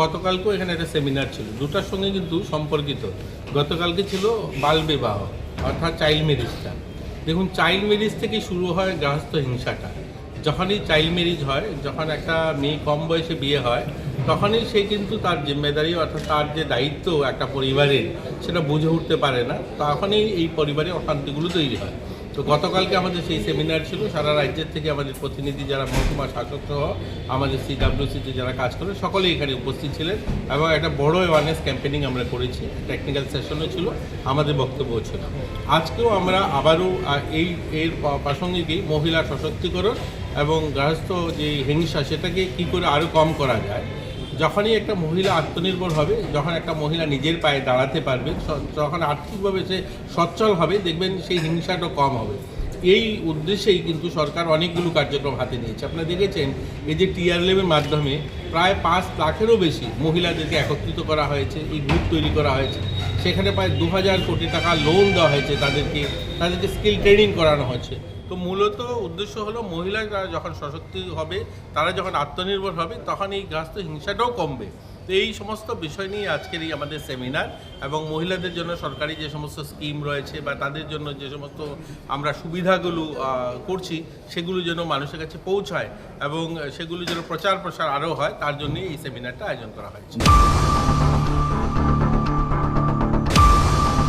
গতকালকেও এখানে একটা সেমিনার ছিল, দুটার সঙ্গে কিন্তু সম্পর্কিত। গতকালকে ছিল বাল বিবাহ অর্থাৎ চাইল্ড ম্যারেজটা। দেখুন, চাইল্ড ম্যারেজ থেকে শুরু হয় গৃহস্থ হিংসাটা। যখনই চাইল্ড ম্যারেজ হয়, যখন একটা মেয়ে কম বয়সে বিয়ে হয়, তখনই সে কিন্তু তার জিম্মেদারি অর্থাৎ তার যে দায়িত্ব একটা পরিবারের, সেটা বুঝে উঠতে পারে না। তখনই এই পরিবারে অশান্তিগুলো তৈরি হয়। তো গতকালকে আমাদের সেই সেমিনার ছিল, সারা রাজ্যের থেকে আমাদের প্রতিনিধি যারা মহকুমা শাসক সহ আমাদের সিডব্লিউসিতে যারা কাজ করে সকলেই এখানে উপস্থিত ছিলেন এবং একটা বড় অ্যাওয়ারনেস ক্যাম্পেনিং আমরা করেছি। টেকনিক্যাল সেশনও ছিল, আমাদের বক্তব্যও ছিল। আজকেও আমরা আবারও এর প্রাসঙ্গিকই মহিলা সশক্তিকরণ এবং গৃহস্থ যে হিংসা সেটাকে কী করে আরও কম করা যায়। যখনই একটা মহিলা আত্মনির্ভর হবে, যখন একটা মহিলা নিজের পায়ে দাঁড়াতে পারবে, যখন আর্থিকভাবে সে সচ্ছল হবে, দেখবেন সেই হিংসাটা কম হবে। এই উদ্দেশ্যেই কিন্তু সরকার অনেকগুলো কার্যক্রম হাতে নিয়েছে। আপনারা দেখেছেন, এই যে টিআরএলের মাধ্যমে প্রায় 5 লাখেরও বেশি মহিলাদেরকে একত্রিত করা হয়েছে, এই গ্রুপ তৈরি করা হয়েছে। সেখানে প্রায় 2000 কোটি টাকা লোন দেওয়া হয়েছে, তাদেরকে স্কিল ট্রেনিং করানো হয়েছে। তো মূলত উদ্দেশ্য হলো মহিলারা যখন সশক্ত হবে, তারা যখন আত্মনির্ভর হবে, তখন এই গৃহস্থ হিংসাটাও কমবে। তো এই সমস্ত বিষয় নিয়ে আজকের এই আমাদের সেমিনার, এবং মহিলাদের জন্য সরকারি যে সমস্ত স্কিম রয়েছে বা তাদের জন্য যে সমস্ত আমরা সুবিধাগুলো করছি, সেগুলো যেন মানুষের কাছে পৌঁছায় এবং সেগুলো যেন প্রচার প্রসার আরও হয়, তার জন্যই এই সেমিনারটা আয়োজন করা হয়েছে।